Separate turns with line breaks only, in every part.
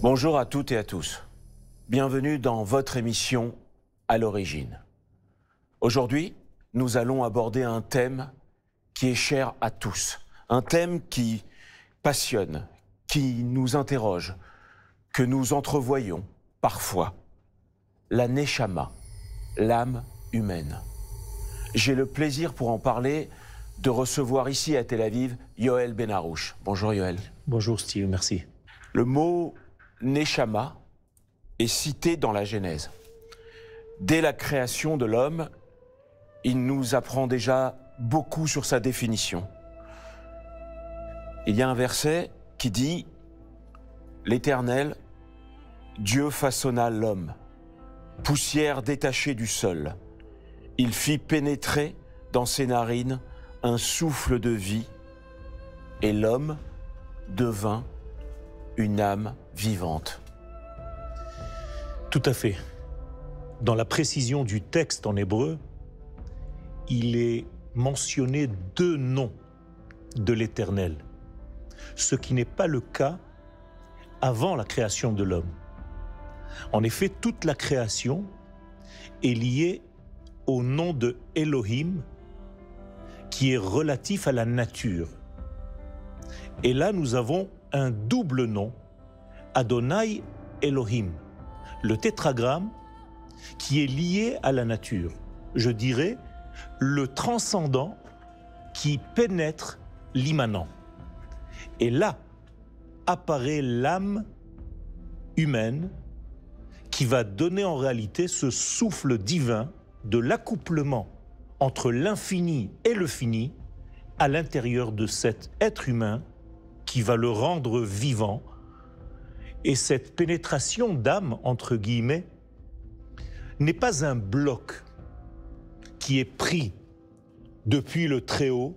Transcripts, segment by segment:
Bonjour à toutes et à tous. Bienvenue dans votre émission À l'origine. Aujourd'hui, nous allons aborder un thème qui est cher à tous. Un thème qui passionne, qui nous interroge, que nous entrevoyons parfois. La Neshama, l'âme humaine. J'ai le plaisir pour en parler de recevoir ici à Tel Aviv Yoël Ben-Harouche. Bonjour Yoël.
Bonjour Steve, merci.
Le mot Neshama est cité dans la Genèse. Dès la création de l'homme, il nous apprend déjà beaucoup sur sa définition. Il y a un verset qui dit « L'Éternel, Dieu façonna l'homme, poussière détachée du sol. Il fit pénétrer dans ses narines un souffle de vie, et l'homme devint une âme vivante. »
Tout à fait. Dans la précision du texte en hébreu, il est mentionné deux noms de l'Éternel, ce qui n'est pas le cas avant la création de l'homme. En effet, toute la création est liée au nom de Elohim, qui est relatif à la nature. Et là, nous avons un double nom, Adonai Elohim, le tétragramme qui est lié à la nature. Je dirais le transcendant qui pénètre l'immanent. Et là apparaît l'âme humaine qui va donner en réalité ce souffle divin de l'accouplement entre l'infini et le fini à l'intérieur de cet être humain qui va le rendre vivant. Et cette pénétration d'âme, entre guillemets, n'est pas un bloc qui est pris depuis le Très-Haut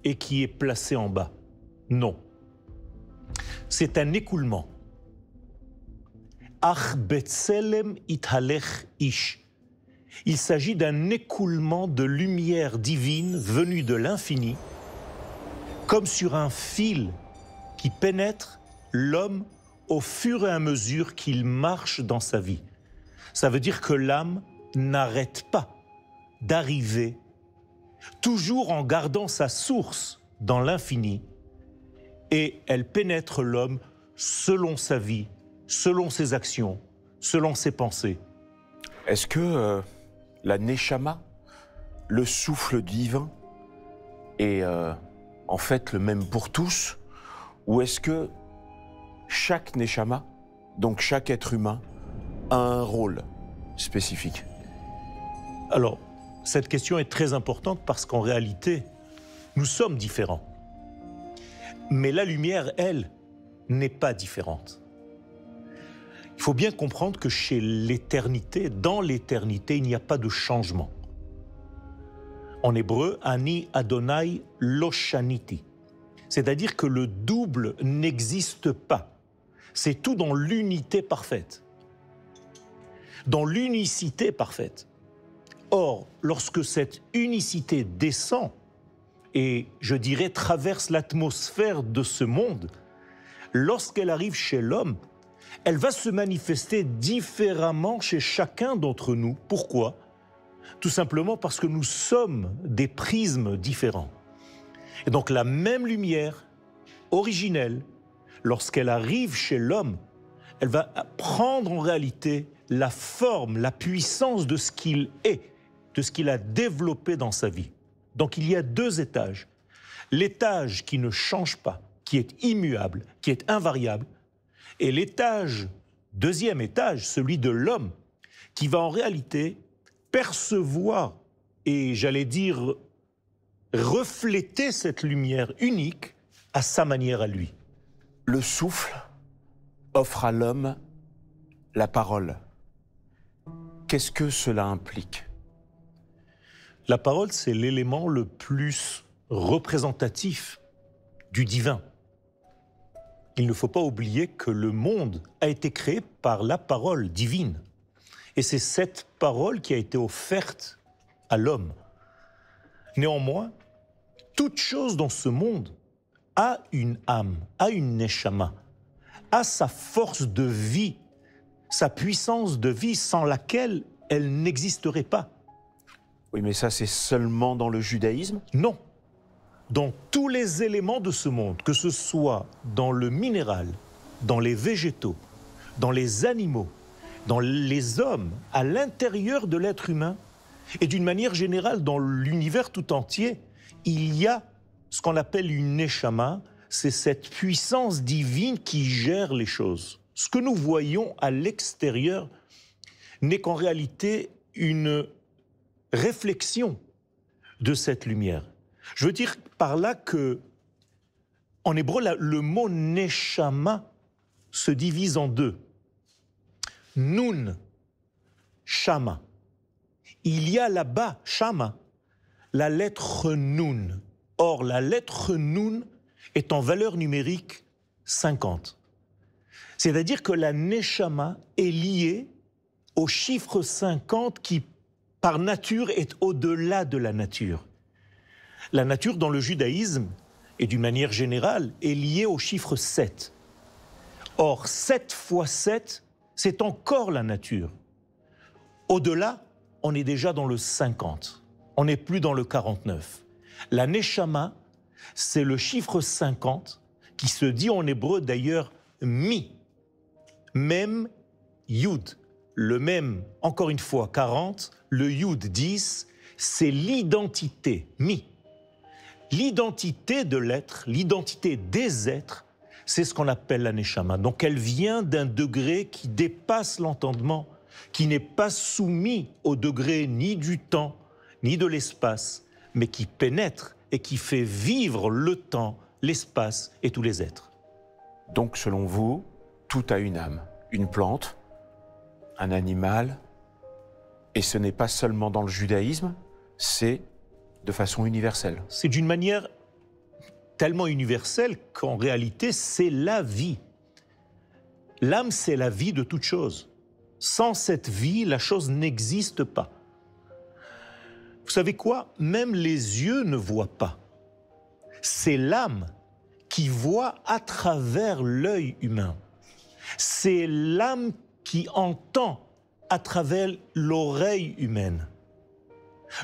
et qui est placé en bas. Non. C'est un écoulement. Ach betselem ithalech ish. Il s'agit d'un écoulement de lumière divine venue de l'infini, comme sur un fil qui pénètre l'homme au fur et à mesure qu'il marche dans sa vie. Ça veut dire que l'âme n'arrête pas d'arriver, toujours en gardant sa source dans l'infini, et elle pénètre l'homme selon sa vie, selon ses actions, selon ses pensées.
Est-ce que la Neshama, le souffle divin, est en fait le même pour tous? Ou est-ce que chaque Neshama, donc chaque être humain, a un rôle spécifique?
Alors, cette question est très importante parce qu'en réalité, nous sommes différents. Mais la lumière, elle, n'est pas différente. Il faut bien comprendre que chez l'éternité, dans l'éternité, il n'y a pas de changement. En hébreu, Ani Adonai Lo Shaniti. C'est-à-dire que le double n'existe pas. C'est tout dans l'unité parfaite, dans l'unicité parfaite. Or, lorsque cette unicité descend et, je dirais, traverse l'atmosphère de ce monde, lorsqu'elle arrive chez l'homme, elle va se manifester différemment chez chacun d'entre nous. Pourquoi? Tout simplement parce que nous sommes des prismes différents. Et donc la même lumière originelle, lorsqu'elle arrive chez l'homme, elle va prendre en réalité la forme, la puissance de ce qu'il est, de ce qu'il a développé dans sa vie. Donc il y a deux étages. L'étage qui ne change pas, qui est immuable, qui est invariable, et l'étage, deuxième étage, celui de l'homme, qui va en réalité percevoir et, j'allais dire, refléter cette lumière unique à sa manière à lui.
Le souffle offre à l'homme la parole. Qu'est-ce que cela implique?
La parole, c'est l'élément le plus représentatif du divin. Il ne faut pas oublier que le monde a été créé par la parole divine. Et c'est cette parole qui a été offerte à l'homme. Néanmoins, toute chose dans ce monde a une âme, a une neshama, a sa force de vie, sa puissance de vie sans laquelle elle n'existerait pas.
Oui, mais ça, c'est seulement dans le judaïsme?
Non. Dans tous les éléments de ce monde, que ce soit dans le minéral, dans les végétaux, dans les animaux, dans les hommes, à l'intérieur de l'être humain, et d'une manière générale dans l'univers tout entier, il y a ce qu'on appelle une neshama, c'est cette puissance divine qui gère les choses. Ce que nous voyons à l'extérieur n'est qu'en réalité une réflexion de cette lumière. Je veux dire par là que, en hébreu, le mot neshama se divise en deux. Nun, shama. Il y a là-bas, shama, la lettre nun. Or, la lettre nun est en valeur numérique 50. C'est-à-dire que la neshama est liée au chiffre 50 qui, par nature, est au-delà de la nature. La nature, dans le judaïsme, et d'une manière générale, est liée au chiffre 7. Or, 7 fois 7, c'est encore la nature. Au-delà, on est déjà dans le 50. On n'est plus dans le 49. La neshama, c'est le chiffre 50 qui se dit en hébreu d'ailleurs mi. Même yud. Le même, encore une fois, 40, le yud 10, c'est l'identité, mi. L'identité de l'être, l'identité des êtres, c'est ce qu'on appelle la neshama. Donc elle vient d'un degré qui dépasse l'entendement, qui n'est pas soumis au degré ni du temps, ni de l'espace, mais qui pénètre et qui fait vivre le temps, l'espace et tous les êtres.
Donc, selon vous, tout a une âme, une plante, un animal, et ce n'est pas seulement dans le judaïsme, c'est de façon universelle.
C'est d'une manière tellement universelle qu'en réalité, c'est la vie. L'âme, c'est la vie de toute chose. Sans cette vie, la chose n'existe pas. Vous savez quoi? Même les yeux ne voient pas. C'est l'âme qui voit à travers l'œil humain. C'est l'âme qui entend à travers l'oreille humaine.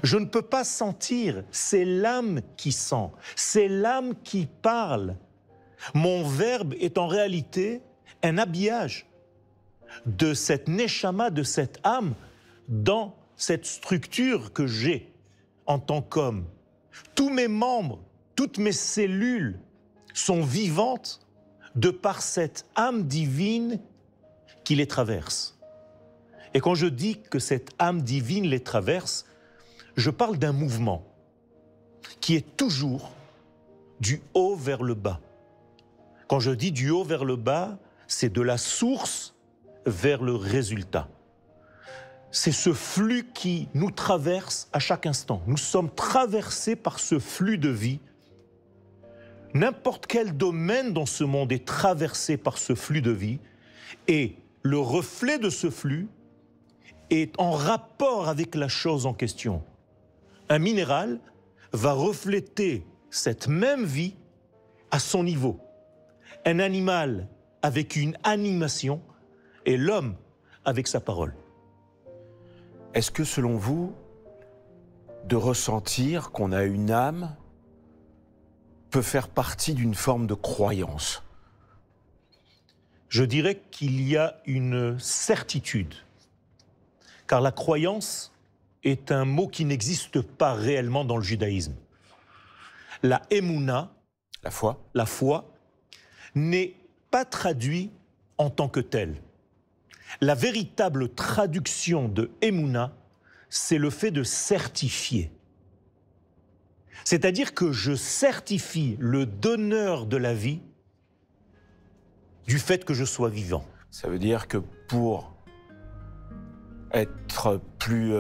Je ne peux pas sentir, c'est l'âme qui sent, c'est l'âme qui parle. Mon verbe est en réalité un habillage de cette neshama, de cette âme, dans cette structure que j'ai en tant qu'homme. Tous mes membres, toutes mes cellules sont vivantes de par cette âme divine qui les traverse. Et quand je dis que cette âme divine les traverse, je parle d'un mouvement qui est toujours du haut vers le bas. Quand je dis du haut vers le bas, c'est de la source vers le résultat. C'est ce flux qui nous traverse à chaque instant. Nous sommes traversés par ce flux de vie. N'importe quel domaine dans ce monde est traversé par ce flux de vie et le reflet de ce flux est en rapport avec la chose en question. Un minéral va refléter cette même vie à son niveau. Un animal avec une animation et l'homme avec sa parole.
Est-ce que, selon vous, de ressentir qu'on a une âme peut faire partie d'une forme de croyance?
Je dirais qu'il y a une certitude, car la croyance est un mot qui n'existe pas réellement dans le judaïsme. La émouna, la foi, n'est pas traduite en tant que telle. La véritable traduction de émouna, c'est le fait de certifier. C'est-à-dire que je certifie le donneur de la vie du fait que je sois vivant.
Ça veut dire que pour être plus,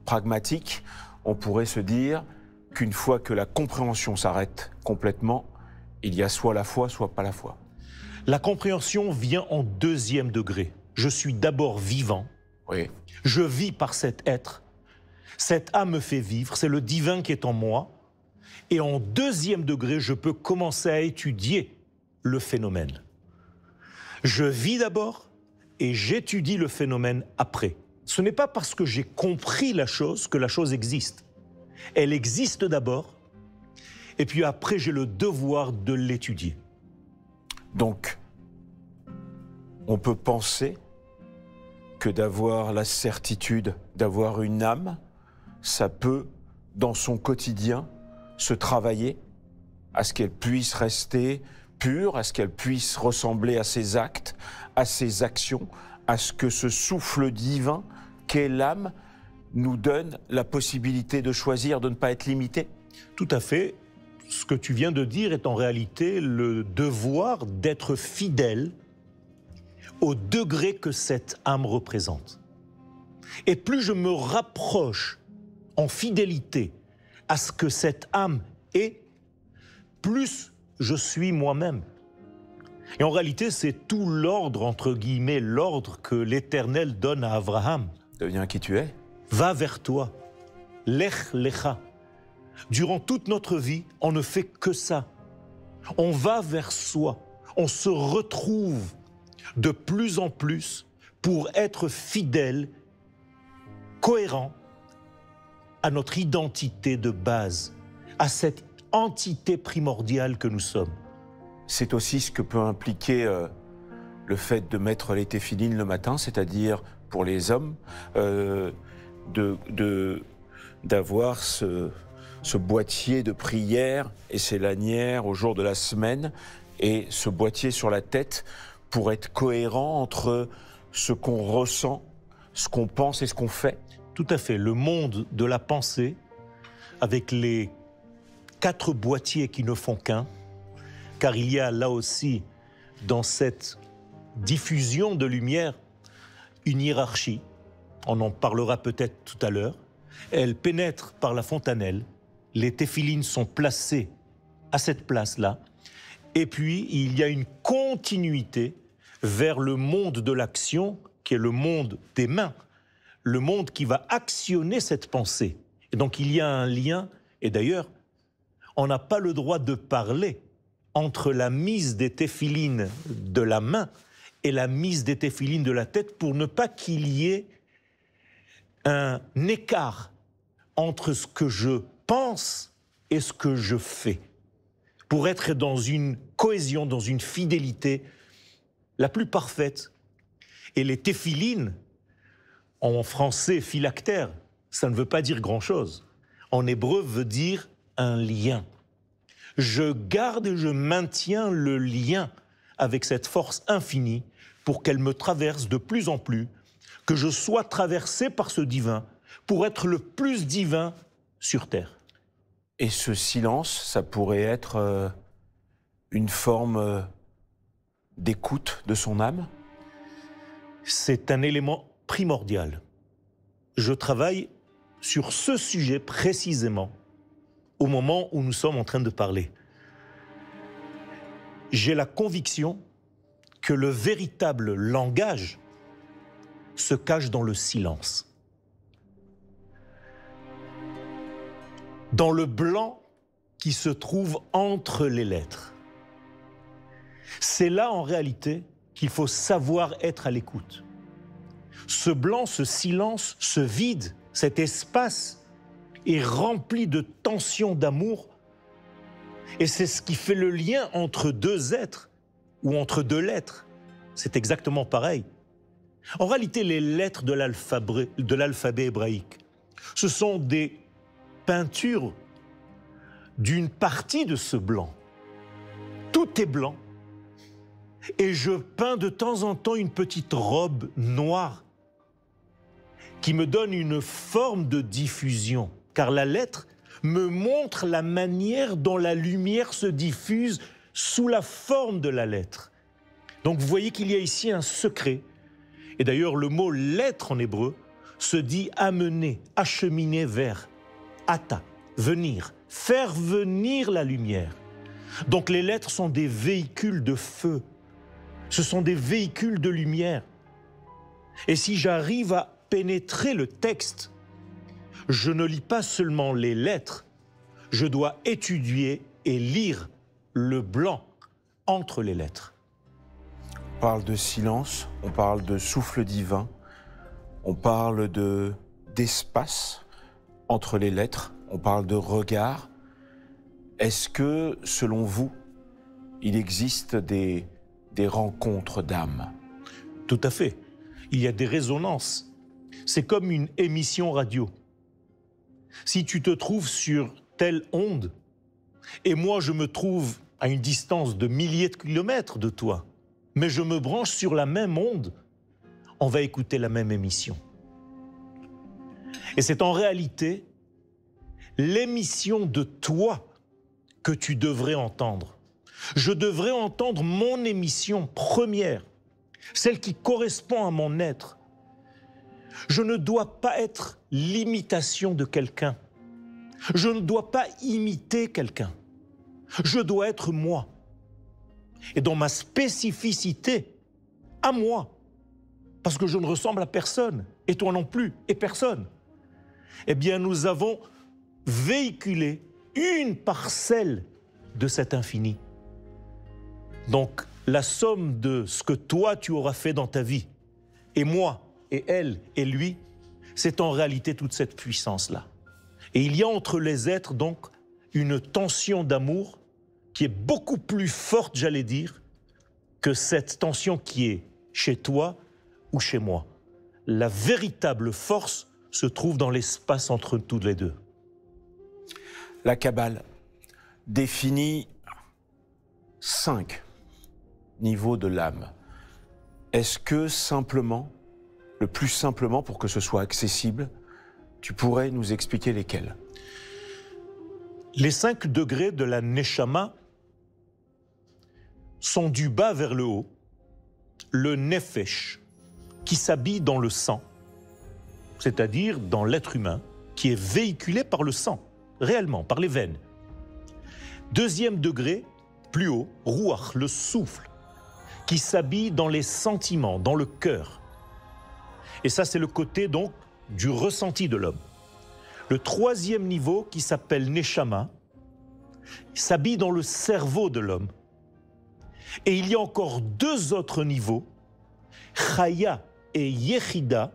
pragmatique, on pourrait se dire qu'une fois que la compréhension s'arrête complètement, il y a soit la foi, soit pas la foi.
La compréhension vient en deuxième degré. Je suis d'abord vivant.
Oui.
Je vis par cet être. Cette âme me fait vivre. C'est le divin qui est en moi. Et en deuxième degré, je peux commencer à étudier le phénomène. Je vis d'abord et j'étudie le phénomène après. Ce n'est pas parce que j'ai compris la chose que la chose existe. Elle existe d'abord, et puis après j'ai le devoir de l'étudier.
Donc, on peut penser que d'avoir la certitude d'avoir une âme, ça peut, dans son quotidien, se travailler à ce qu'elle puisse rester pure, à ce qu'elle puisse ressembler à ses actes, à ses actions, à ce que ce souffle divin qu'est l'âme nous donne la possibilité de choisir, de ne pas être limité.
Tout à fait. Ce que tu viens de dire est en réalité le devoir d'être fidèle au degré que cette âme représente. Et plus je me rapproche en fidélité à ce que cette âme est, plus je suis moi-même. Et en réalité, c'est tout l'ordre, entre guillemets, l'ordre que l'Éternel donne à Abraham.
Deviens qui tu es.
Va vers toi, lech lecha. Durant toute notre vie, on ne fait que ça. On va vers soi, on se retrouve de plus en plus pour être fidèle, cohérent à notre identité de base, à cette entité primordiale que nous sommes.
C'est aussi ce que peut impliquer le fait de mettre les téphilines le matin, c'est-à-dire pour les hommes, d'avoir ce boîtier de prière et ces lanières au jour de la semaine et ce boîtier sur la tête pour être cohérent entre ce qu'on ressent, ce qu'on pense et ce qu'on fait.
Tout à fait. Le monde de la pensée, avec les 4 boîtiers qui ne font qu'un, car il y a là aussi, dans cette diffusion de lumière, une hiérarchie. On en parlera peut-être tout à l'heure. Elle pénètre par la fontanelle. Les téphilines sont placées à cette place-là. Et puis, il y a une continuité vers le monde de l'action, qui est le monde des mains, le monde qui va actionner cette pensée. Et donc, il y a un lien. Et d'ailleurs, on n'a pas le droit de parler entre la mise des téphilines de la main et la mise des téphilines de la tête pour ne pas qu'il y ait un écart entre ce que je pense et ce que je fais, pour être dans une cohésion, dans une fidélité la plus parfaite. Et les téphilines, en français phylactère, ça ne veut pas dire grand-chose. En hébreu, veut dire un lien. Je garde et je maintiens le lien avec cette force infinie pour qu'elle me traverse de plus en plus, que je sois traversé par ce divin pour être le plus divin sur terre.
Et ce silence, ça pourrait être une forme d'écoute de son âme?
C'est un élément primordial. Je travaille sur ce sujet précisément au moment où nous sommes en train de parler. J'ai la conviction que le véritable langage se cache dans le silence. Dans le blanc qui se trouve entre les lettres. C'est là, en réalité, qu'il faut savoir être à l'écoute. Ce blanc, ce silence, ce vide, cet espace est rempli de tension d'amour. Et c'est ce qui fait le lien entre 2 êtres ou entre 2 lettres. C'est exactement pareil. En réalité, les lettres de l'alphabet hébraïque, ce sont des peintures d'une partie de ce blanc. Tout est blanc. Et je peins de temps en temps une petite robe noire qui me donne une forme de diffusion, car la lettre me montre la manière dont la lumière se diffuse sous la forme de la lettre. Donc vous voyez qu'il y a ici un secret. Et d'ailleurs, le mot « lettre » en hébreu se dit « amener »,« acheminer vers »,« ata »,« venir »,« faire venir la lumière ». Donc les lettres sont des véhicules de feu. Ce sont des véhicules de lumière. Et si j'arrive à pénétrer le texte, je ne lis pas seulement les lettres, je dois étudier et lire le blanc entre les lettres.
On parle de silence, on parle de souffle divin, on parle d'espace entre les lettres, on parle de regard. Est-ce que, selon vous, il existe des rencontres d'âmes?
Tout à fait. Il y a des résonances. C'est comme une émission radio. Si tu te trouves sur telle onde, et moi je me trouve à une distance de milliers de kilomètres de toi, mais je me branche sur la même onde, on va écouter la même émission. Et c'est en réalité l'émission de toi que tu devrais entendre. Je devrais entendre mon émission première, celle qui correspond à mon être. Je ne dois pas être l'imitation de quelqu'un. Je ne dois pas imiter quelqu'un. Je dois être moi. Et dans ma spécificité, à moi, parce que je ne ressemble à personne, et toi non plus, et personne, eh bien nous avons véhiculé une parcelle de cet infini. Donc, la somme de ce que toi tu auras fait dans ta vie, et moi, et elle, et lui, c'est en réalité toute cette puissance-là. Et il y a entre les êtres donc une tension d'amour qui est beaucoup plus forte, j'allais dire, que cette tension qui est chez toi ou chez moi. La véritable force se trouve dans l'espace entre tous les deux.
La Kabbale définit 5 niveaux de l'âme. Est-ce que simplement, le plus simplement pour que ce soit accessible, tu pourrais nous expliquer lesquels?
Les 5 degrés de la Neshama sont du bas vers le haut. Le Nefesh, qui s'habille dans le sang, c'est-à-dire dans l'être humain, qui est véhiculé par le sang, réellement, par les veines. Deuxième degré, plus haut, Ruach, le souffle, qui s'habille dans les sentiments, dans le cœur. Et ça, c'est le côté donc du ressenti de l'homme. Le troisième niveau, qui s'appelle Neshama, s'habille dans le cerveau de l'homme. Et il y a encore 2 autres niveaux, Chaya et Yechida,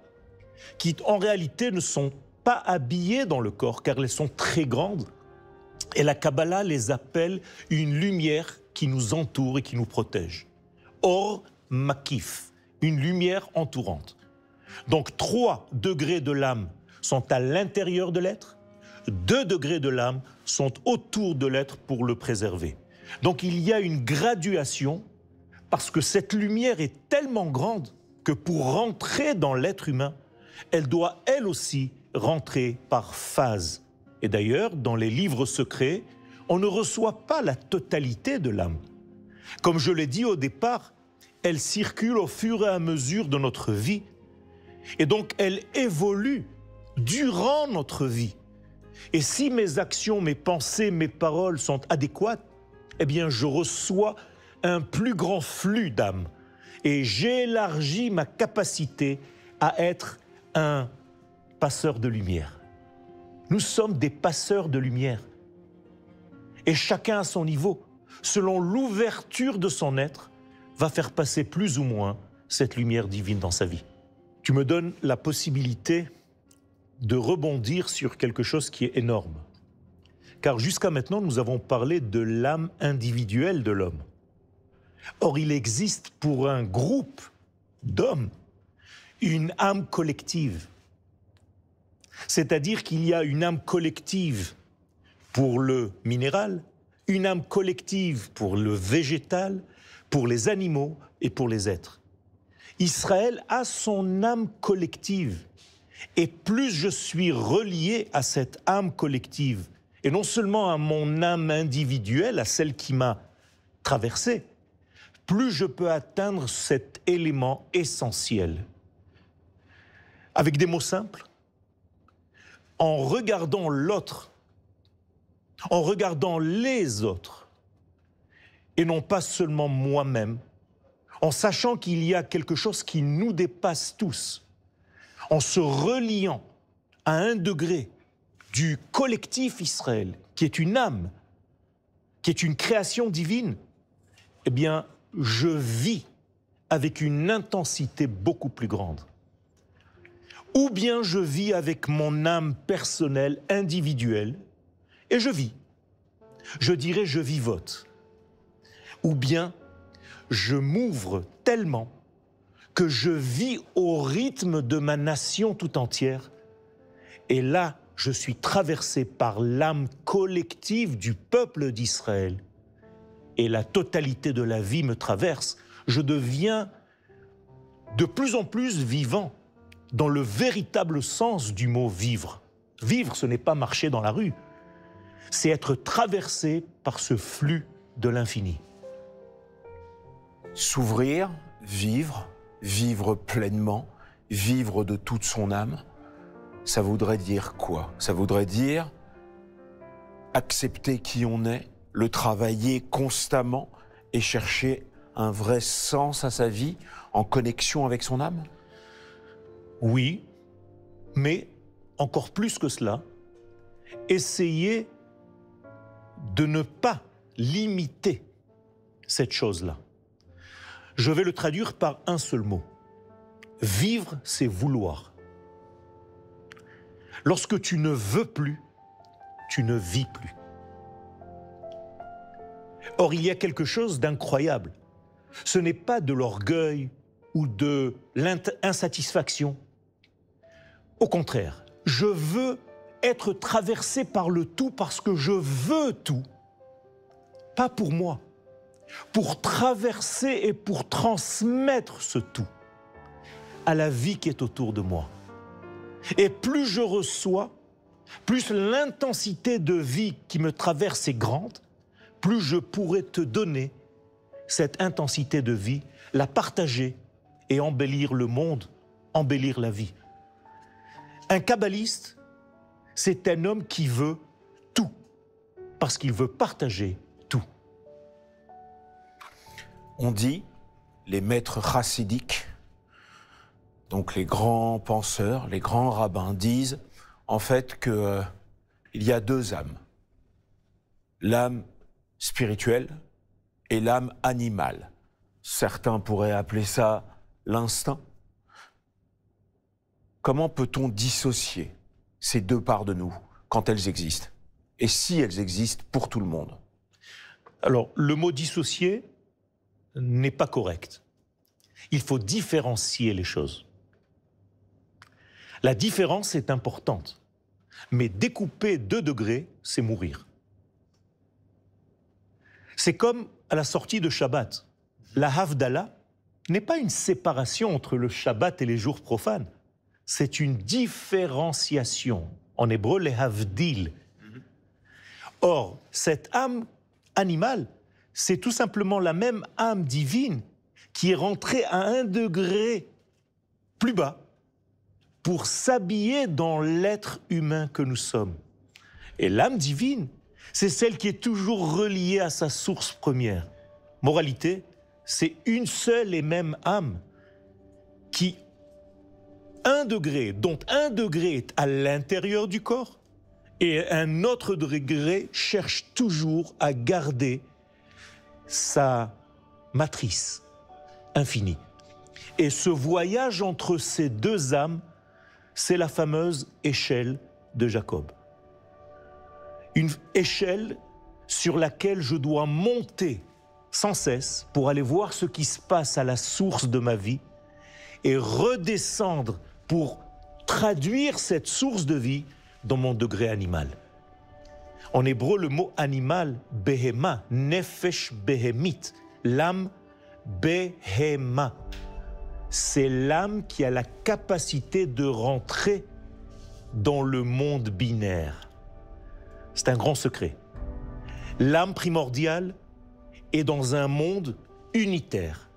qui en réalité ne sont pas habillés dans le corps, car elles sont très grandes. Et la Kabbalah les appelle une lumière qui nous entoure et qui nous protège. Or Makif, une lumière entourante. Donc 3 degrés de l'âme sont à l'intérieur de l'être, 2 degrés de l'âme sont autour de l'être pour le préserver. Donc il y a une graduation parce que cette lumière est tellement grande que pour rentrer dans l'être humain, elle doit elle aussi rentrer par phase. Et d'ailleurs, dans les livres secrets, on ne reçoit pas la totalité de l'âme. Comme je l'ai dit au départ, elle circule au fur et à mesure de notre vie. Et donc, elle évolue durant notre vie. Et si mes actions, mes pensées, mes paroles sont adéquates, eh bien, je reçois un plus grand flux d'âme. Et j'élargis ma capacité à être un passeur de lumière. Nous sommes des passeurs de lumière. Et chacun à son niveau, selon l'ouverture de son être, va faire passer plus ou moins cette lumière divine dans sa vie. Tu me donnes la possibilité de rebondir sur quelque chose qui est énorme. Car jusqu'à maintenant, nous avons parlé de l'âme individuelle de l'homme. Or, il existe pour un groupe d'hommes une âme collective. C'est-à-dire qu'il y a une âme collective pour le minéral, une âme collective pour le végétal, pour les animaux et pour les êtres. Israël a son âme collective. Et plus je suis relié à cette âme collective, et non seulement à mon âme individuelle, à celle qui m'a traversé, plus je peux atteindre cet élément essentiel. Avec des mots simples, en regardant l'autre, en regardant les autres, et non pas seulement moi-même, en sachant qu'il y a quelque chose qui nous dépasse tous, en se reliant à un degré du collectif Israël, qui est une âme, qui est une création divine, eh bien, je vis avec une intensité beaucoup plus grande. Ou bien je vis avec mon âme personnelle, individuelle, et je vis. Je dirais je vivote. Ou bien je m'ouvre tellement que je vis au rythme de ma nation tout entière. Et là, je suis traversé par l'âme collective du peuple d'Israël. Et la totalité de la vie me traverse. Je deviens de plus en plus vivant, dans le véritable sens du mot vivre. Vivre, ce n'est pas marcher dans la rue, c'est être traversé par ce flux de l'infini.
S'ouvrir, vivre, vivre pleinement, vivre de toute son âme, ça voudrait dire quoi? Ça voudrait dire accepter qui on est, le travailler constamment et chercher un vrai sens à sa vie en connexion avec son âme?
Oui, mais encore plus que cela, essayer de ne pas limiter cette chose-là. Je vais le traduire par un seul mot. Vivre, c'est vouloir. Lorsque tu ne veux plus, tu ne vis plus. Or, il y a quelque chose d'incroyable. Ce n'est pas de l'orgueil ou de l'insatisfaction. Au contraire, je veux être traversé par le tout parce que je veux tout. Pas pour moi. Pour traverser et pour transmettre ce tout à la vie qui est autour de moi. Et plus je reçois, plus l'intensité de vie qui me traverse est grande, plus je pourrai te donner cette intensité de vie, la partager et embellir le monde, embellir la vie. Un kabbaliste, c'est un homme qui veut tout, parce qu'il veut partager tout.
On dit, les maîtres chassidiques, donc les grands penseurs, les grands rabbins disent en fait qu'il y a deux âmes. L'âme spirituelle et l'âme animale. Certains pourraient appeler ça l'instinct. Comment peut-on dissocier ces deux parts de nous quand elles existent? Et si elles existent pour tout le monde?
Alors, le mot dissocier n'est pas correct. Il faut différencier les choses. La différence est importante, mais découper 2 degrés, c'est mourir. C'est comme à la sortie de Shabbat. La Havdalah n'est pas une séparation entre le Shabbat et les jours profanes. C'est une différenciation. En hébreu, les Havdil. Or, cette âme animale, c'est tout simplement la même âme divine qui est rentrée à 1 degré plus bas pour s'habiller dans l'être humain que nous sommes. Et l'âme divine, c'est celle qui est toujours reliée à sa source première. Moralité, c'est une seule et même âme qui, 1 degré, dont 1 degré est à l'intérieur du corps, et un autre degré cherche toujours à garder sa matrice infinie. Et ce voyage entre ces 2 âmes, c'est la fameuse échelle de Jacob. Une échelle sur laquelle je dois monter sans cesse pour aller voir ce qui se passe à la source de ma vie et redescendre pour traduire cette source de vie dans mon degré animal. En hébreu, le mot animal, behema, nefesh behemit, l'âme behema. C'est l'âme qui a la capacité de rentrer dans le monde binaire. C'est un grand secret. L'âme primordiale est dans un monde unitaire.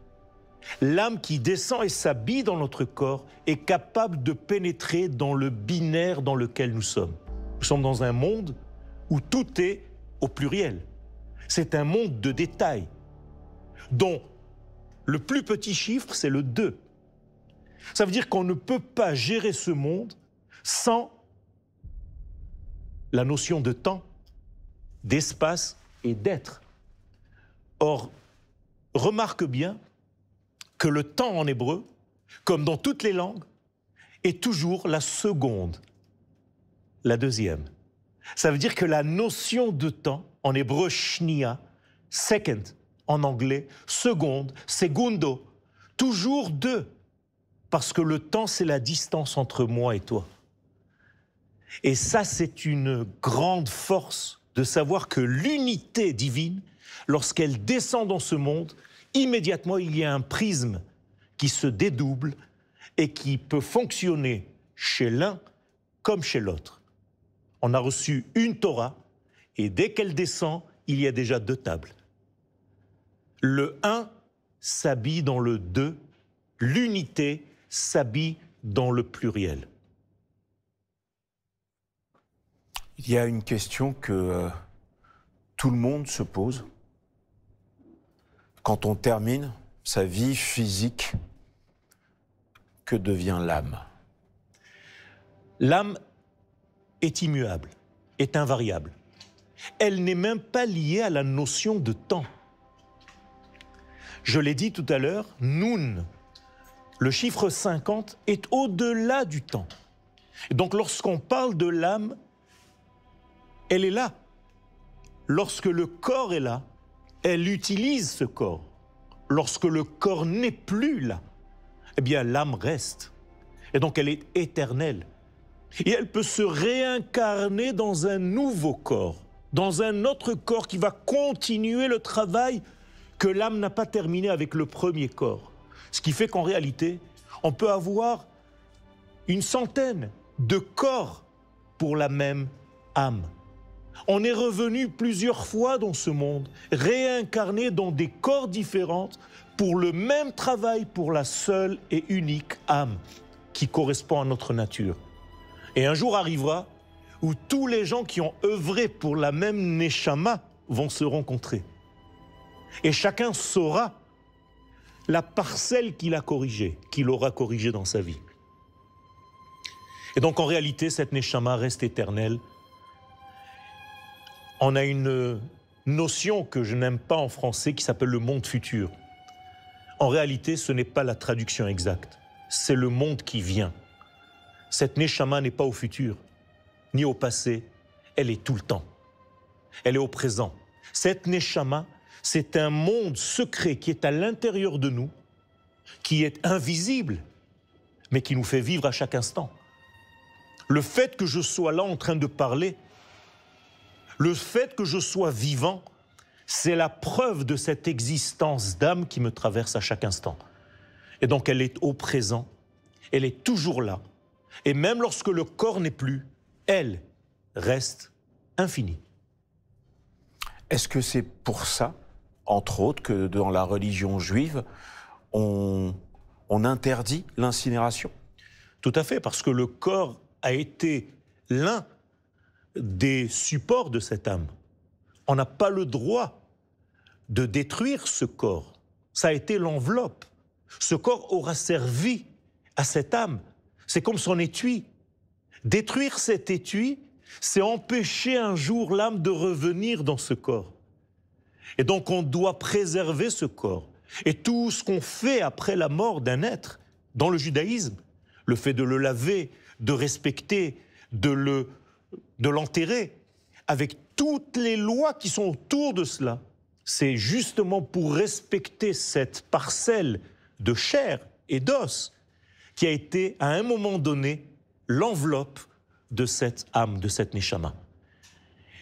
L'âme qui descend et s'habille dans notre corps est capable de pénétrer dans le binaire dans lequel nous sommes. Nous sommes dans un monde où tout est au pluriel. C'est un monde de détails, dont le plus petit chiffre, c'est le 2. Ça veut dire qu'on ne peut pas gérer ce monde sans la notion de temps, d'espace et d'être. Or, remarque bien que le temps en hébreu, comme dans toutes les langues, est toujours la seconde, la deuxième. Ça veut dire que la notion de temps, en hébreu shnia, second en anglais, seconde, segundo, toujours deux, parce que le temps c'est la distance entre moi et toi. Et ça c'est une grande force de savoir que l'unité divine, lorsqu'elle descend dans ce monde, immédiatement il y a un prisme qui se dédouble et qui peut fonctionner chez l'un comme chez l'autre. On a reçu une Torah et dès qu'elle descend, il y a déjà deux tables. Le un s'habille dans le deux, l'unité s'habille dans le pluriel.
Il y a une question que tout le monde se pose. Quand on termine sa vie physique, que devient l'âme?
L'âme est immuable, est invariable. Elle n'est même pas liée à la notion de temps. Je l'ai dit tout à l'heure, Nun, le chiffre 50, est au-delà du temps. Et donc lorsqu'on parle de l'âme, elle est là. Lorsque le corps est là, elle utilise ce corps. Lorsque le corps n'est plus là, eh bien l'âme reste. Et donc elle est éternelle. Et elle peut se réincarner dans un nouveau corps, dans un autre corps qui va continuer le travail que l'âme n'a pas terminé avec le premier corps. Ce qui fait qu'en réalité, on peut avoir une centaine de corps pour la même âme. On est revenu plusieurs fois dans ce monde, réincarné dans des corps différents pour le même travail, pour la seule et unique âme qui correspond à notre nature. Et un jour arrivera où tous les gens qui ont œuvré pour la même Neshama vont se rencontrer. Et chacun saura la parcelle qu'il a corrigée, qu'il aura corrigée dans sa vie. Et donc en réalité, cette Neshama reste éternelle. On a une notion que je n'aime pas en français qui s'appelle le monde futur. En réalité, ce n'est pas la traduction exacte, c'est le monde qui vient. Cette Neshama n'est pas au futur, ni au passé, elle est tout le temps. Elle est au présent. Cette Neshama, c'est un monde secret qui est à l'intérieur de nous, qui est invisible, mais qui nous fait vivre à chaque instant. Le fait que je sois là en train de parler, le fait que je sois vivant, c'est la preuve de cette existence d'âme qui me traverse à chaque instant. Et donc elle est au présent, elle est toujours là. Et même lorsque le corps n'est plus, elle reste infinie.
Est-ce que c'est pour ça, entre autres, que dans la religion juive, on interdit l'incinération?
Tout à fait, parce que le corps a été l'un des supports de cette âme. On n'a pas le droit de détruire ce corps. Ça a été l'enveloppe. Ce corps aura servi à cette âme. C'est comme son étui. Détruire cet étui, c'est empêcher un jour l'âme de revenir dans ce corps. Et donc on doit préserver ce corps. Et tout ce qu'on fait après la mort d'un être, dans le judaïsme, le fait de le laver, de respecter, de l'enterrer, avec toutes les lois qui sont autour de cela, c'est justement pour respecter cette parcelle de chair et d'os qui a été, à un moment donné, l'enveloppe de cette âme, de cette Neshama.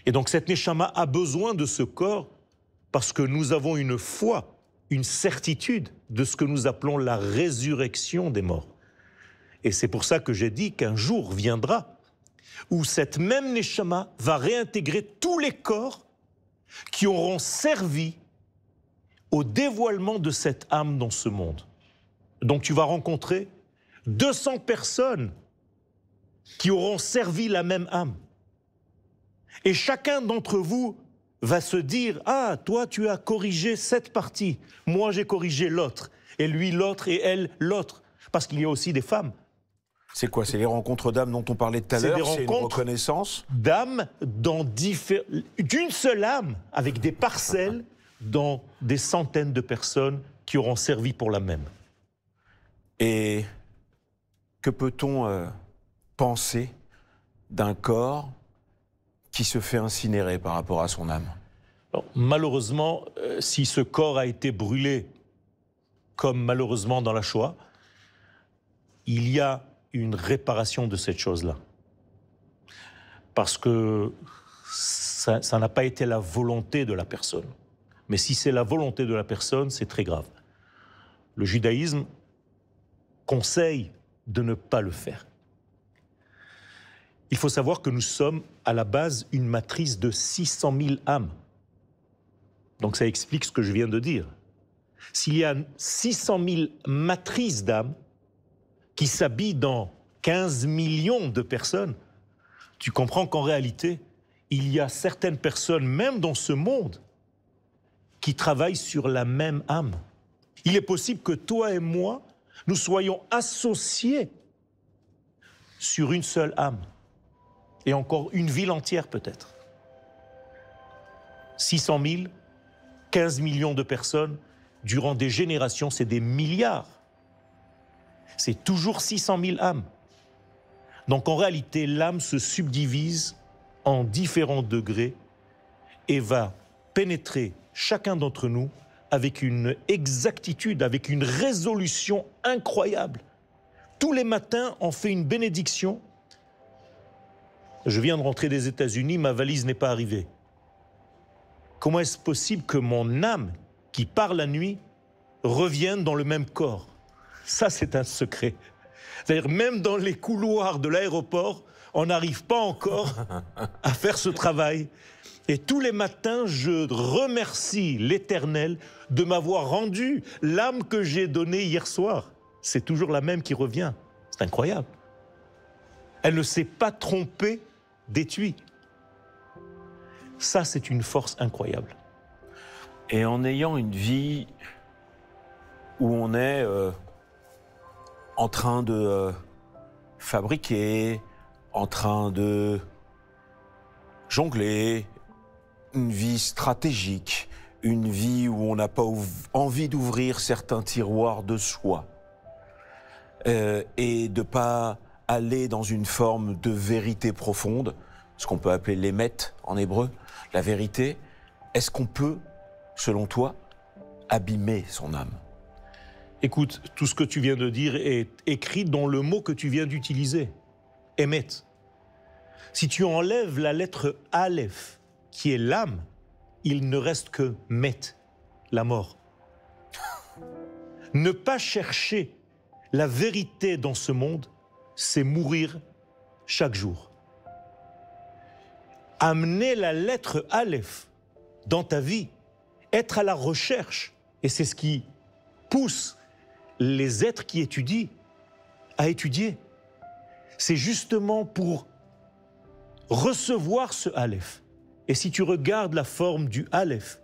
Et donc cette Neshama a besoin de ce corps parce que nous avons une foi, une certitude de ce que nous appelons la résurrection des morts. Et c'est pour ça que j'ai dit qu'un jour viendra où cette même Neshama va réintégrer tous les corps qui auront servi au dévoilement de cette âme dans ce monde. Donc tu vas rencontrer 200 personnes qui auront servi la même âme. Et chacun d'entre vous va se dire « Ah, toi tu as corrigé cette partie, moi j'ai corrigé l'autre, et lui l'autre, et elle l'autre. » Parce qu'il y a aussi des femmes.
C'est quoi? C'est les rencontres d'âmes dont on parlait tout à l'heure? C'est une reconnaissance
d'âmes d'une seule âme, avec des parcelles dans des centaines de personnes qui auront servi pour la même.
Et que peut-on penser d'un corps qui se fait incinérer par rapport à son âme?
Alors, malheureusement, si ce corps a été brûlé, comme malheureusement dans la Shoah, il y a une réparation de cette chose-là. Parce que ça n'a pas été la volonté de la personne. Mais si c'est la volonté de la personne, c'est très grave. Le judaïsme conseille de ne pas le faire. Il faut savoir que nous sommes à la base une matrice de 600 000 âmes. Donc ça explique ce que je viens de dire. S'il y a 600 000 matrices d'âmes qui s'habillent dans 15 millions de personnes, tu comprends qu'en réalité, il y a certaines personnes, même dans ce monde, qui travaillent sur la même âme. Il est possible que toi et moi, nous soyons associés sur une seule âme. Et encore une ville entière peut-être. 600 000, 15 millions de personnes, durant des générations, c'est des milliards. C'est toujours 600 000 âmes. Donc en réalité, l'âme se subdivise en différents degrés et va pénétrer chacun d'entre nous avec une exactitude, avec une résolution incroyable. Tous les matins, on fait une bénédiction. Je viens de rentrer des États-Unis, ma valise n'est pas arrivée. Comment est-ce possible que mon âme, qui part la nuit, revienne dans le même corps? Ça, c'est un secret. C'est-à-dire, même dans les couloirs de l'aéroport, on n'arrive pas encore à faire ce travail. Et tous les matins, je remercie l'Éternel de m'avoir rendu l'âme que j'ai donnée hier soir. C'est toujours la même qui revient. C'est incroyable. Elle ne s'est pas trompée d'étui. Ça, c'est une force incroyable.
Et en ayant une vie où on est en train de fabriquer, en train de jongler, une vie stratégique, une vie où on n'a pas envie d'ouvrir certains tiroirs de soi et de ne pas aller dans une forme de vérité profonde, ce qu'on peut appeler l'émet en hébreu, la vérité. Est-ce qu'on peut, selon toi, abîmer son âme?
Écoute, tout ce que tu viens de dire est écrit dans le mot que tu viens d'utiliser, émet. Si tu enlèves la lettre Aleph, qui est l'âme, il ne reste que Met, la mort. Ne pas chercher la vérité dans ce monde, c'est mourir chaque jour. Amener la lettre Aleph dans ta vie, être à la recherche, et c'est ce qui pousse les êtres qui étudient à étudier. C'est justement pour recevoir ce Aleph. Et si tu regardes la forme du Aleph,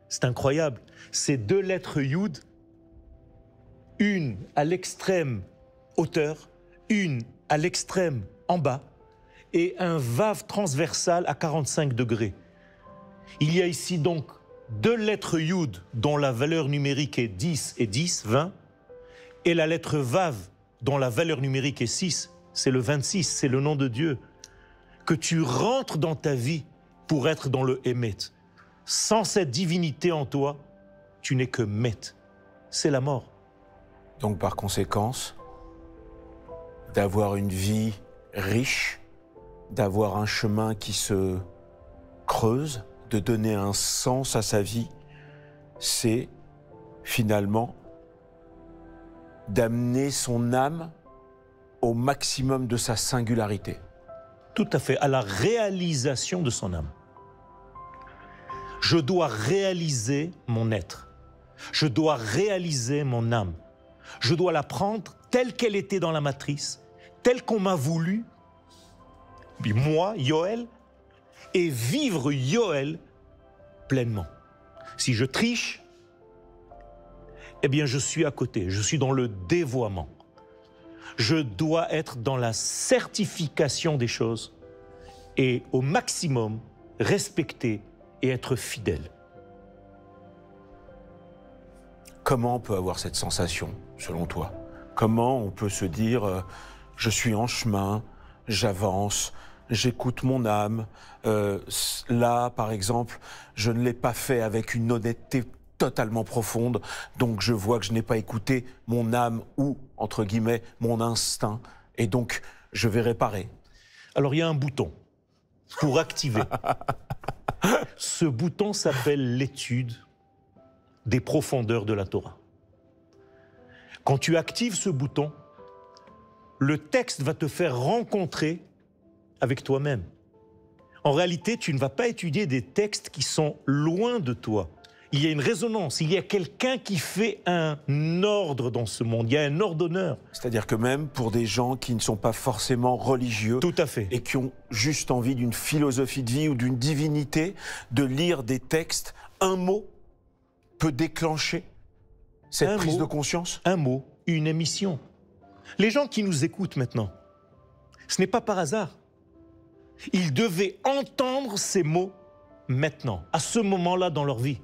c'est incroyable. C'est deux lettres Yud, une à l'extrême hauteur, une à l'extrême en bas, et un Vav transversal à 45 degrés. Il y a ici donc deux lettres Yud dont la valeur numérique est 10 et 10, 20, et la lettre Vav dont la valeur numérique est 6, c'est le 26, c'est le nom de Dieu. Que tu rentres dans ta vie pour être dans le Émet. Sans cette divinité en toi, tu n'es que Met. C'est la mort.
Donc par conséquence, d'avoir une vie riche, d'avoir un chemin qui se creuse, de donner un sens à sa vie, c'est finalement d'amener son âme au maximum de sa singularité.
Tout à fait, à la réalisation de son âme. Je dois réaliser mon être. Je dois réaliser mon âme. Je dois la prendre telle qu'elle était dans la matrice, telle qu'on m'a voulu, puis moi, Yoël, et vivre Yoël pleinement. Si je triche, eh bien je suis à côté, je suis dans le dévoiement. Je dois être dans la certification des choses et au maximum respecter et être fidèle.
Comment on peut avoir cette sensation, selon toi? Comment on peut se dire je suis en chemin, j'avance, j'écoute mon âme. Là, par exemple, je ne l'ai pas fait avec une honnêteté totalement profonde, donc je vois que je n'ai pas écouté mon âme ou, entre guillemets, mon instinct, et donc je vais réparer.
Alors il y a un bouton pour activer. Ce bouton s'appelle l'étude des profondeurs de la Torah. Quand tu actives ce bouton, le texte va te faire rencontrer avec toi-même. En réalité, tu ne vas pas étudier des textes qui sont loin de toi. Il y a une résonance, il y a quelqu'un qui fait un ordre dans ce monde, il y a un ordonneur.
C'est-à-dire que même pour des gens qui ne sont pas forcément religieux,
tout à fait,
et qui ont juste envie d'une philosophie de vie ou d'une divinité, de lire des textes, un mot peut déclencher cette prise de conscience?
Un mot, une émission. Les gens qui nous écoutent maintenant, ce n'est pas par hasard. Ils devaient entendre ces mots maintenant, à ce moment-là dans leur vie.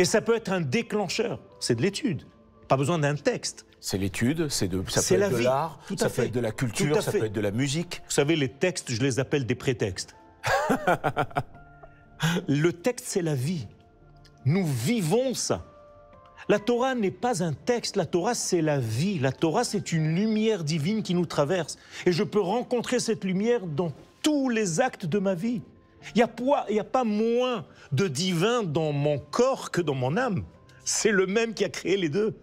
Et ça peut être un déclencheur, c'est de l'étude, pas besoin d'un texte.
C'est l'étude, ça peut être de l'art, ça peut être de la culture, ça peut être de la musique.
Vous savez, les textes, je les appelle des prétextes. Le texte, c'est la vie. Nous vivons ça. La Torah n'est pas un texte, la Torah, c'est la vie. La Torah, c'est une lumière divine qui nous traverse. Et je peux rencontrer cette lumière dans tous les actes de ma vie. Il n'y a pas moins de divin dans mon corps que dans mon âme. C'est le même qui a créé les deux.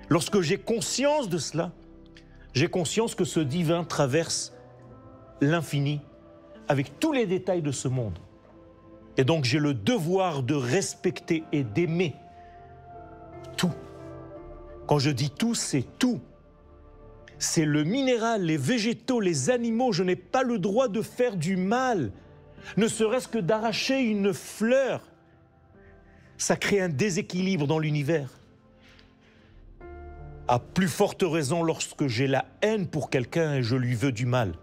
Lorsque j'ai conscience de cela, j'ai conscience que ce divin traverse l'infini avec tous les détails de ce monde. Et donc j'ai le devoir de respecter et d'aimer tout. Quand je dis tout, c'est tout. C'est le minéral, les végétaux, les animaux. Je n'ai pas le droit de faire du mal, ne serait-ce que d'arracher une fleur. Ça crée un déséquilibre dans l'univers. À plus forte raison lorsque j'ai la haine pour quelqu'un et je lui veux du mal.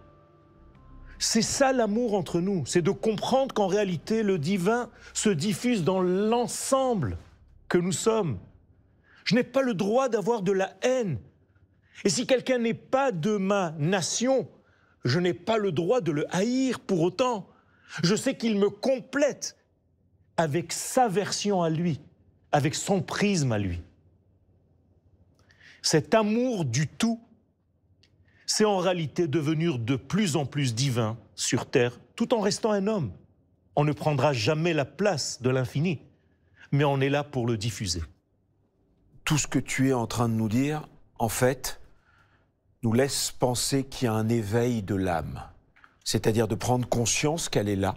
C'est ça l'amour entre nous, c'est de comprendre qu'en réalité le divin se diffuse dans l'ensemble que nous sommes. Je n'ai pas le droit d'avoir de la haine. Et si quelqu'un n'est pas de ma nation, je n'ai pas le droit de le haïr pour autant. Je sais qu'il me complète avec sa version à lui, avec son prisme à lui. Cet amour du tout, c'est en réalité devenir de plus en plus divin sur terre, tout en restant un homme. On ne prendra jamais la place de l'infini, mais on est là pour le diffuser.
Tout ce que tu es en train de nous dire, en fait, nous laisse penser qu'il y a un éveil de l'âme, c'est-à-dire de prendre conscience qu'elle est là,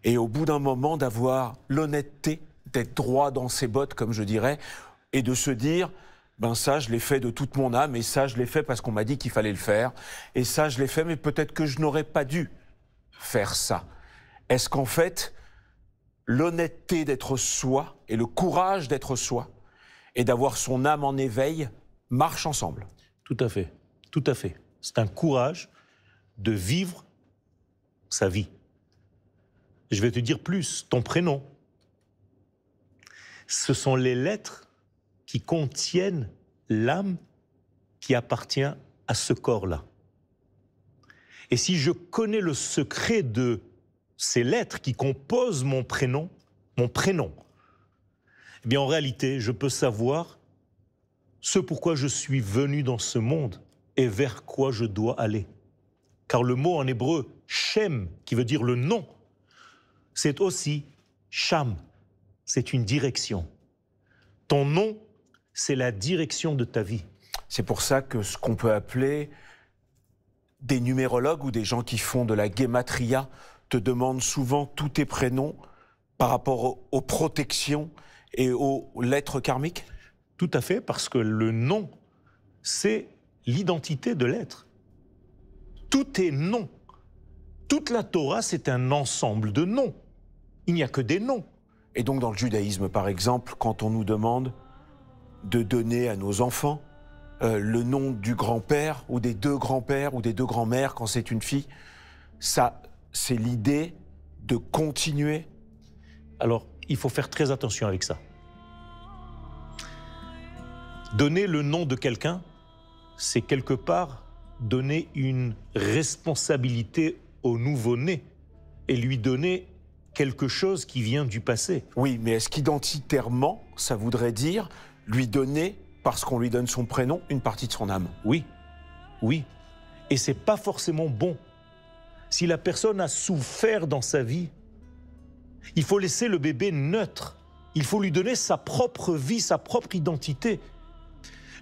et au bout d'un moment d'avoir l'honnêteté d'être droit dans ses bottes, comme je dirais, et de se dire, ben ça je l'ai fait de toute mon âme, et ça je l'ai fait parce qu'on m'a dit qu'il fallait le faire, et ça je l'ai fait, mais peut-être que je n'aurais pas dû faire ça. Est-ce qu'en fait, l'honnêteté d'être soi, et le courage d'être soi, et d'avoir son âme en éveil, marchent ensemble?
Tout à fait, tout à fait. C'est un courage de vivre sa vie. Je vais te dire plus, ton prénom, ce sont les lettres qui contiennent l'âme qui appartient à ce corps-là. Et si je connais le secret de ces lettres qui composent mon prénom, eh bien en réalité, je peux savoir ce pourquoi je suis venu dans ce monde et vers quoi je dois aller. Car le mot en hébreu, Shem, qui veut dire le nom, c'est aussi Sham, c'est une direction. Ton nom, c'est la direction de ta vie.
C'est pour ça que ce qu'on peut appeler des numérologues ou des gens qui font de la gematria te demandent souvent tous tes prénoms par rapport aux protections et aux lettres karmiques?
Tout à fait, parce que le nom, c'est l'identité de l'être. Tout est nom. Toute la Torah, c'est un ensemble de noms. Il n'y a que des noms.
Et donc dans le judaïsme, par exemple, quand on nous demande de donner à nos enfants le nom du grand-père ou des deux grands-pères ou des deux grands-mères quand c'est une fille, ça, c'est l'idée de continuer.
Alors, il faut faire très attention avec ça. Donner le nom de quelqu'un, c'est quelque part donner une responsabilité au nouveau-né et lui donner quelque chose qui vient du passé.
Oui, mais est-ce qu'identitairement, ça voudrait dire lui donner, parce qu'on lui donne son prénom, une partie de son âme?
Oui, oui. Et c'est pas forcément bon. Si la personne a souffert dans sa vie, il faut laisser le bébé neutre. Il faut lui donner sa propre vie, sa propre identité.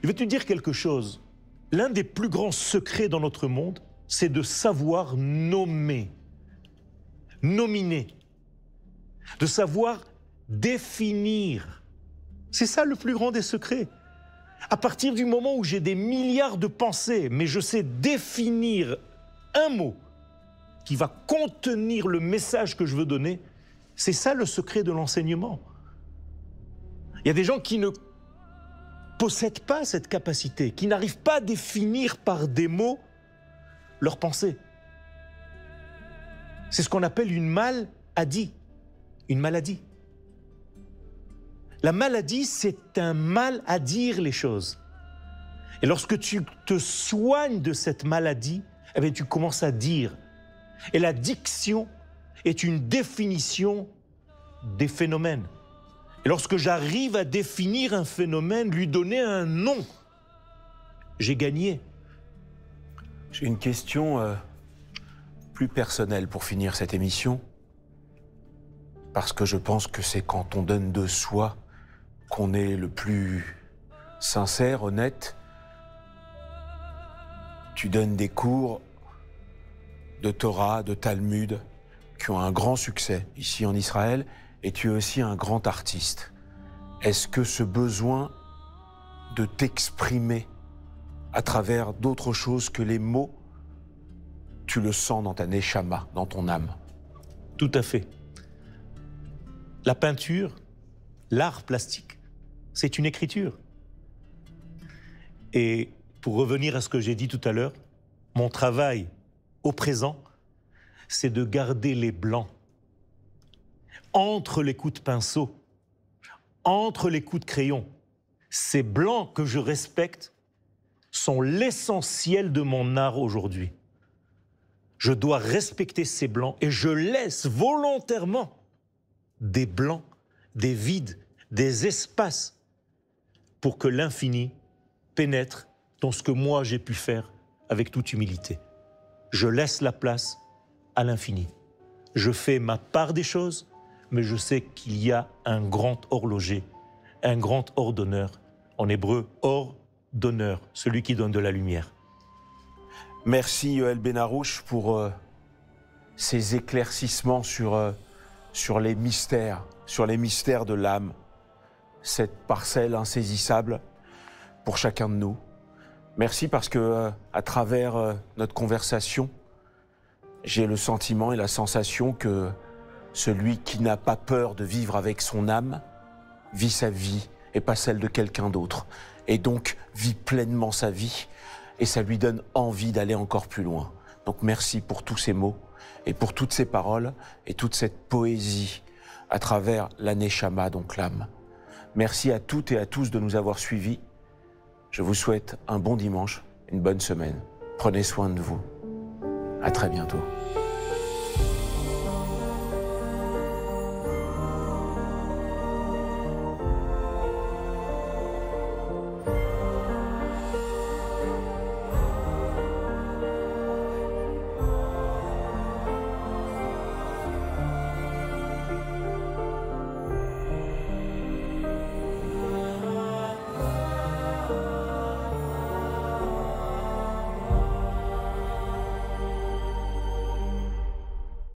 Je vais te dire quelque chose. L'un des plus grands secrets dans notre monde, c'est de savoir nommer, nominer, de savoir définir. C'est ça le plus grand des secrets. À partir du moment où j'ai des milliards de pensées, mais je sais définir un mot qui va contenir le message que je veux donner, c'est ça le secret de l'enseignement. Il y a des gens qui ne possèdent pas cette capacité, qui n'arrivent pas à définir par des mots leurs pensées. C'est ce qu'on appelle une maladie. Une maladie. La maladie, c'est un mal à dire les choses. Et lorsque tu te soignes de cette maladie, eh bien, tu commences à dire. Et la diction est une définition des phénomènes. Et lorsque j'arrive à définir un phénomène, lui donner un nom, j'ai gagné.
J'ai une question plus personnelle pour finir cette émission. Parce que je pense que c'est quand on donne de soi qu'on est le plus sincère, honnête. Tu donnes des cours de Torah, de Talmud, qui ont un grand succès ici en Israël, et tu es aussi un grand artiste. Est-ce que ce besoin de t'exprimer à travers d'autres choses que les mots, tu le sens dans ta neshama, dans ton âme?
Tout à fait. La peinture, l'art plastique, c'est une écriture. Et pour revenir à ce que j'ai dit tout à l'heure, mon travail au présent, c'est de garder les blancs entre les coups de pinceau, entre les coups de crayon. Ces blancs que je respecte sont l'essentiel de mon art aujourd'hui. Je dois respecter ces blancs et je laisse volontairement des blancs, des vides, des espaces pour que l'infini pénètre dans ce que moi j'ai pu faire avec toute humilité. Je laisse la place à l'infini. Je fais ma part des choses, mais je sais qu'il y a un grand horloger, un grand ordonneur. En hébreu, ordonneur, celui qui donne de la lumière.
Merci Yoël Benarouche pour ces éclaircissements sur les mystères de l'âme, cette parcelle insaisissable pour chacun de nous. Merci parce que à travers notre conversation, j'ai le sentiment et la sensation que celui qui n'a pas peur de vivre avec son âme vit sa vie et pas celle de quelqu'un d'autre, et donc vit pleinement sa vie, et ça lui donne envie d'aller encore plus loin. Donc merci pour tous ces mots, et pour toutes ces paroles, et toute cette poésie à travers la neshama, donc l'âme. Merci à toutes et à tous de nous avoir suivis. Je vous souhaite un bon dimanche, une bonne semaine. Prenez soin de vous. À très bientôt.